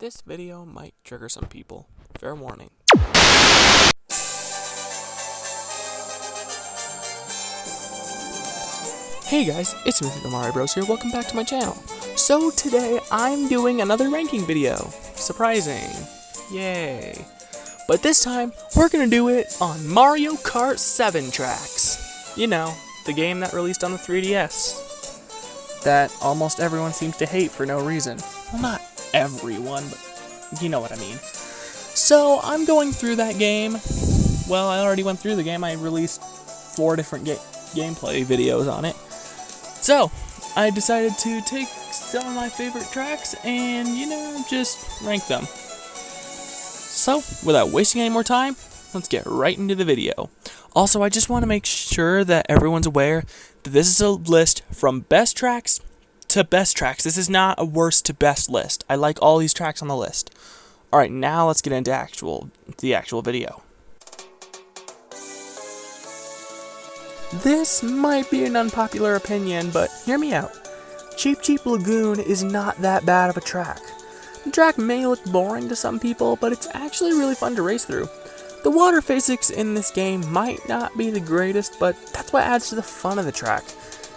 This video might trigger some people. Fair warning. Hey guys, it's me, the Mario Bros here. Welcome back to my channel. So today I'm doing another ranking video. Surprising. Yay. But this time we're gonna do it on Mario Kart 7 tracks. You know, the game that released on the 3DS. That almost everyone seems to hate for no reason. Well, not everyone, but you know what I mean. So I'm going through that game. Well, I already went through the game. I released 4 different gameplay videos on it. So I decided to take some of my favorite tracks and, just rank them. So without wasting any more time, let's get right into the video. Also, I just want to make sure that everyone's aware that this is a list from best tracks to best tracks. This is not a worst to best list. I like all these tracks on the list. Alright, now let's get into the actual video. This might be an unpopular opinion, but hear me out. Cheap Lagoon is not that bad of a track. The track may look boring to some people, but it's actually really fun to race through. The water physics in this game might not be the greatest, but that's what adds to the fun of the track,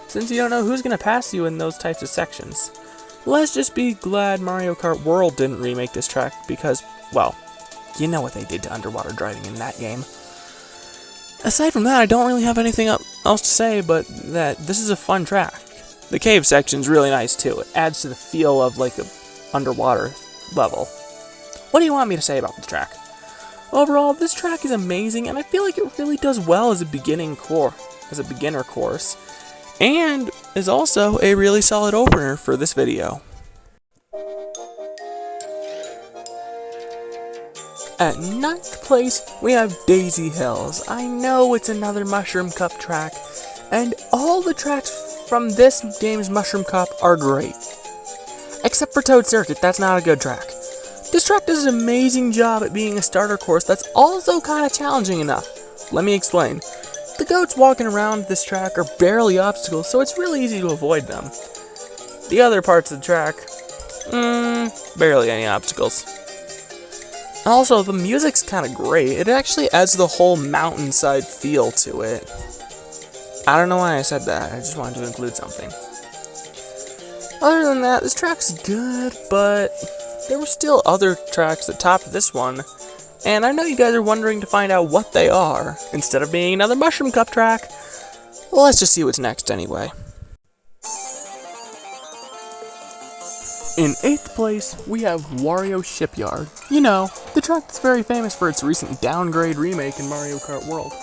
since you don't know who's going to pass you in those types of sections. Let's just be glad Mario Kart World didn't remake this track because, well, you know what they did to underwater driving in that game. Aside from that, I don't really have anything else to say, but that this is a fun track. The cave section's really nice too. It adds to the feel of like a underwater level. What do you want me to say about the track? Overall, this track is amazing, and I feel like it really does well as a beginner course, and is also a really solid opener for this video. At 9th place, we have Daisy Hills. I know it's another Mushroom Cup track, and all the tracks from this game's Mushroom Cup are great. Except for Toad Circuit, that's not a good track. This track does an amazing job at being a starter course that's also kind of challenging enough. Let me explain. The goats walking around this track are barely obstacles, so it's really easy to avoid them. The other parts of the track, barely any obstacles. Also, the music's kind of great. It actually adds the whole mountainside feel to it. I don't know why I said that, I just wanted to include something. Other than that, this track's good, but there were still other tracks that topped this one, and I know you guys are wondering to find out what they are. Instead of being another Mushroom Cup track, well, let's just see what's next anyway. In 8th place, we have Wario Shipyard. You know, the track that's very famous for its recent downgrade remake in Mario Kart World.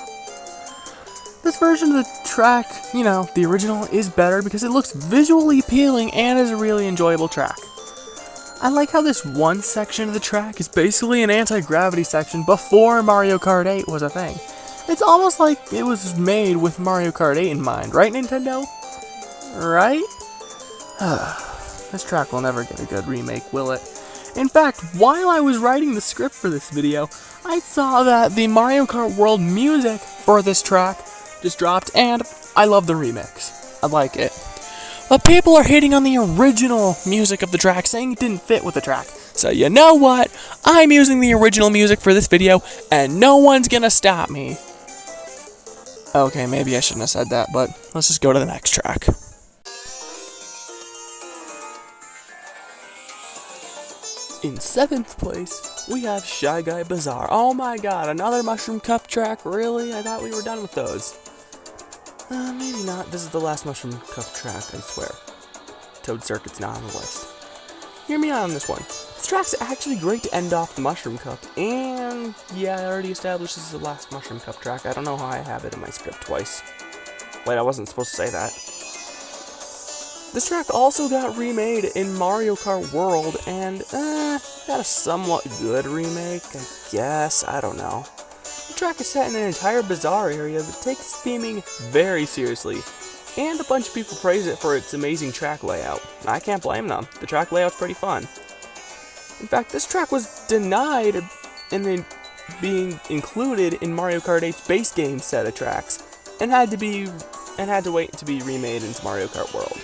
This version of the track, the original, is better because it looks visually appealing and is a really enjoyable track. I like how this one section of the track is basically an anti-gravity section before Mario Kart 8 was a thing. It's almost like it was made with Mario Kart 8 in mind, right, Nintendo? Right? This track will never get a good remake, will it? In fact, while I was writing the script for this video, I saw that the Mario Kart World music for this track just dropped, and I love the remix. I like it. But people are hating on the original music of the track, saying it didn't fit with the track. So you know what? I'm using the original music for this video, and no one's gonna stop me. Okay, maybe I shouldn't have said that, but let's just go to the next track. In 7th place, we have Guy Bazaar. Oh my god, another Mushroom Cup track? Really? I thought we were done with those. Maybe not. This is the last Mushroom Cup track, I swear. Toad Circuit's not on the list. Hear me out on this one. This track's actually great to end off the Mushroom Cup, and yeah, I already established this is the last Mushroom Cup track. I don't know how I have it in my script twice. Wait, I wasn't supposed to say that. This track also got remade in Mario Kart World, and got a somewhat good remake, I guess. I don't know. The track is set in an entire bazaar area that takes theming very seriously, and a bunch of people praise it for its amazing track layout. I can't blame them. The track layout's pretty fun. In fact, this track was denied in being included in Mario Kart 8's base game set of tracks, and had to wait to be remade into Mario Kart World.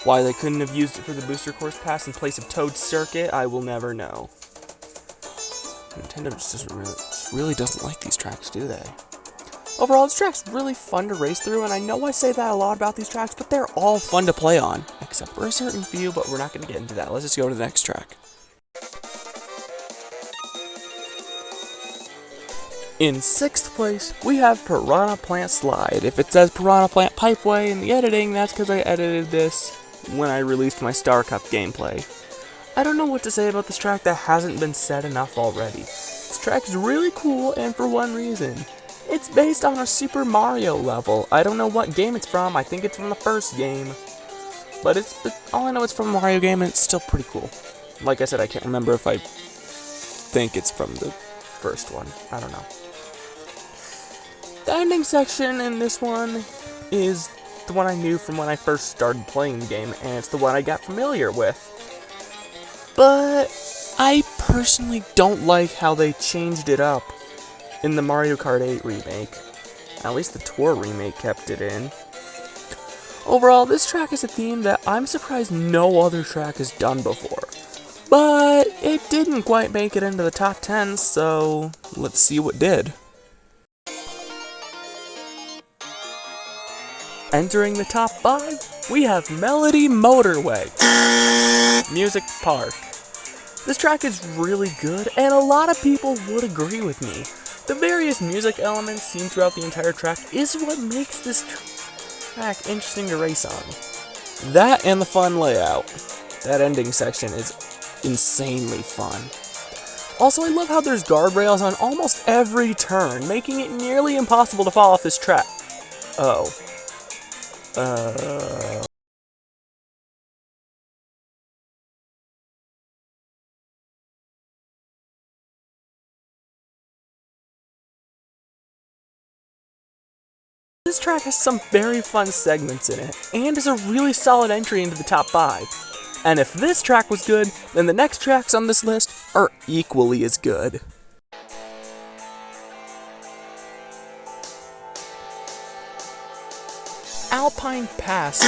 Why they couldn't have used it for the booster course pass in place of Toad's Circuit, I will never know. Nintendo just really doesn't like these tracks, do they? Overall, this track's really fun to race through, and I know I say that a lot about these tracks, but they're all fun to play on. Except for a certain few, but we're not going to get into that. Let's just go to the next track. In 6th place, we have Piranha Plant Slide. If it says Piranha Plant Pipeway in the editing, that's because I edited this when I released my Star Cup gameplay. I don't know what to say about this track that hasn't been said enough already. This track is really cool, and for one reason. It's based on a Super Mario level. I don't know what game it's from. I think it's from the first game. But all I know it's from a Mario game, and it's still pretty cool. Like I said, I can't remember if I think it's from the first one. I don't know. The ending section in this one is the one I knew from when I first started playing the game, and it's the one I got familiar with. But I personally don't like how they changed it up in the Mario Kart 8 remake. At least the Tour remake kept it in. Overall, this track is a theme that I'm surprised no other track has done before. But it didn't quite make it into the top 10, so let's see what did. Entering the top 5, we have Melody Motorway, Music Park. This track is really good, and a lot of people would agree with me. The various music elements seen throughout the entire track is what makes this track interesting to race on. That and the fun layout. That ending section is insanely fun. Also, I love how there's guardrails on almost every turn, making it nearly impossible to fall off this track. This track has some very fun segments in it, and is a really solid entry into the top 5. And if this track was good, then the next tracks on this list are equally as good. Alpine Pass,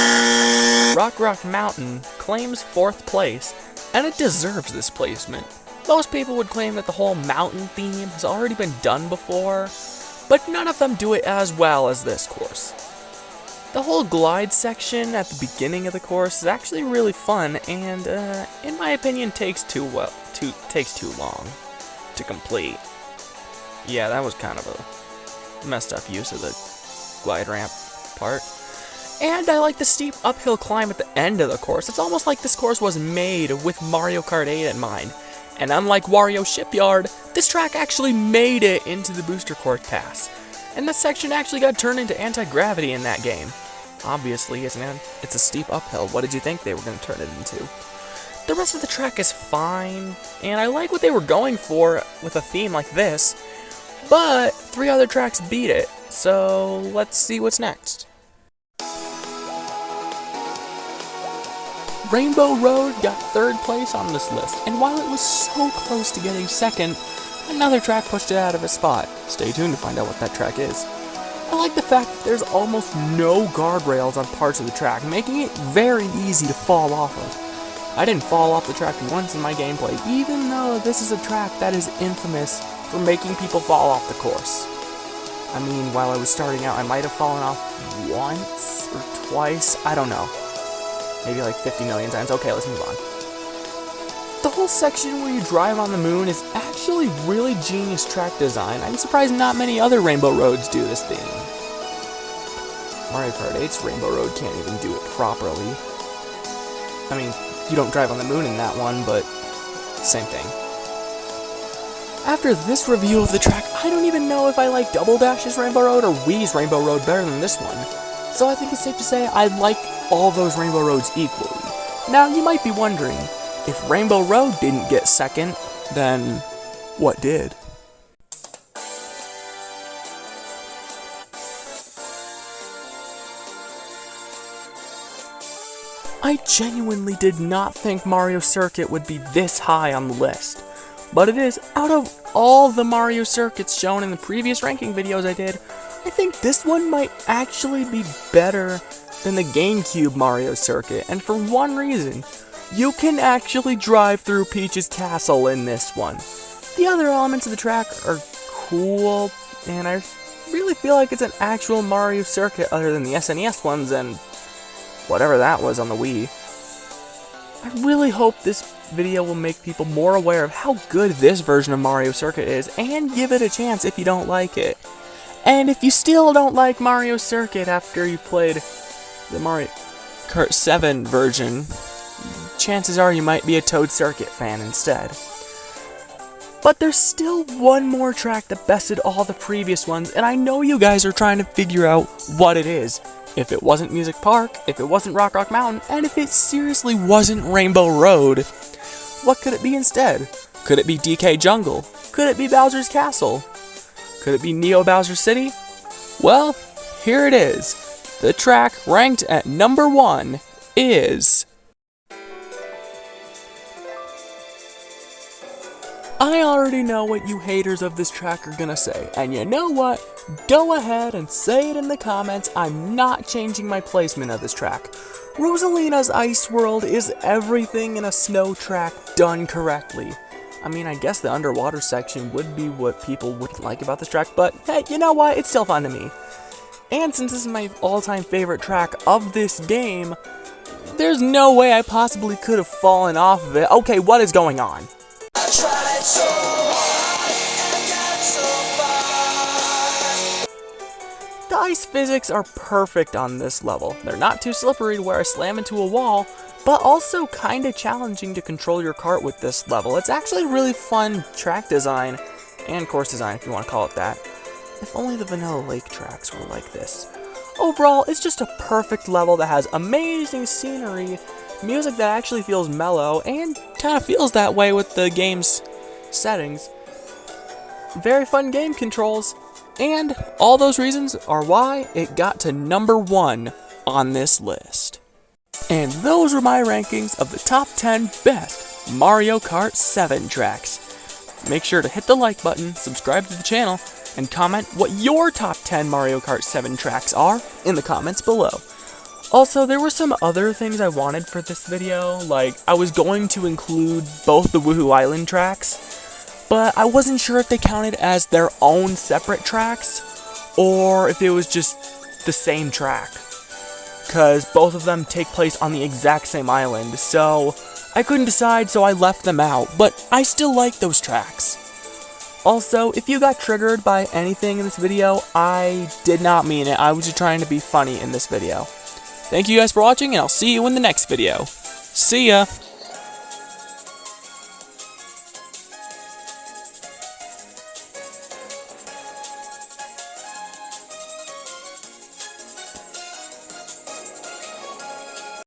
Rock Mountain, claims 4th place, and it deserves this placement. Most people would claim that the whole mountain theme has already been done before, but none of them do it as well as this course. The whole glide section at the beginning of the course is actually really fun, and in my opinion takes too long to complete. Yeah, that was kind of a messed up use of the glide ramp part. And I like the steep uphill climb at the end of the course. It's almost like this course was made with Mario Kart 8 in mind. And unlike Wario Shipyard, this track actually made it into the Booster Court Pass. And this section actually got turned into anti-gravity in that game. Obviously, it's a steep uphill. What did you think they were going to turn it into? The rest of the track is fine, and I like what they were going for with a theme like this, but 3 other tracks beat it, so let's see what's next. Rainbow Road got 3rd place on this list, and while it was so close to getting 2nd, another track pushed it out of its spot. Stay tuned to find out what that track is. I like the fact that there's almost no guardrails on parts of the track, making it very easy to fall off of. I didn't fall off the track once in my gameplay, even though this is a track that is infamous for making people fall off the course. I mean, while I was starting out, I might have fallen off once or twice, I don't know. Maybe like 50 million times. Okay, let's move on. The whole section where you drive on the moon is actually really genius track design. I'm surprised not many other Rainbow Roads do this theme. Mario Kart 8's Rainbow Road can't even do it properly. I mean, you don't drive on the moon in that one, but same thing. After this review of the track, I don't even know if I like Double Dash's Rainbow Road or Wii's Rainbow Road better than this one. So I think it's safe to say I like all those Rainbow Roads equally. Now, you might be wondering, if Rainbow Road didn't get 2nd, then what did? I genuinely did not think Mario Circuit would be this high on the list, but it is. Out of all the Mario Circuits shown in the previous ranking videos I did, I think this one might actually be better than the GameCube Mario Circuit, and for one reason. You can actually drive through Peach's castle in this one. The other elements of the track are cool, and I really feel like it's an actual Mario Circuit other than the SNES ones and whatever that was on the Wii. I really hope this video will make people more aware of how good this version of Mario Circuit is, and give it a chance if you don't like it. And if you still don't like Mario Circuit after you've played the Mario Kart 7 version, chances are you might be a Toad Circuit fan instead. But there's still one more track that bested all the previous ones, and I know you guys are trying to figure out what it is. If it wasn't Music Park, if it wasn't Rock Mountain, and if it seriously wasn't Rainbow Road, what could it be instead? Could it be DK Jungle? Could it be Bowser's Castle? Could it be Neo Bowser City? Well, here it is. The track ranked at number 1 is... I already know what you haters of this track are gonna say, and you know what? Go ahead and say it in the comments. I'm not changing my placement of this track. Rosalina's Ice World is everything in a snow track done correctly. I mean, I guess the underwater section would be what people wouldn't like about this track, but hey, you know what? It's still fun to me. And since this is my all-time favorite track of this game, there's no way I possibly could have fallen off of it. Okay, what is going on? I tried so hard and got so far. The ice physics are perfect on this level. They're not too slippery to where I slam into a wall, but also kinda challenging to control your kart with this level. It's actually really fun track design, and course design if you want to call it that. If only the Vanilla Lake tracks were like this. Overall, it's just a perfect level that has amazing scenery, music that actually feels mellow, and kind of feels that way with the game's settings. Very fun game controls, and all those reasons are why it got to number 1 on this list. And those were my rankings of the top 10 best Mario Kart 7 tracks. Make sure to hit the like button, subscribe to the channel, and comment what your top 10 Mario Kart 7 tracks are in the comments below. Also, there were some other things I wanted for this video, like I was going to include both the Woohoo Island tracks, but I wasn't sure if they counted as their own separate tracks, or if it was just the same track, because both of them take place on the exact same island, so I couldn't decide, so I left them out, but I still like those tracks. Also, if you got triggered by anything in this video, I did not mean it. I was just trying to be funny in this video. Thank you guys for watching, and I'll see you in the next video. See ya!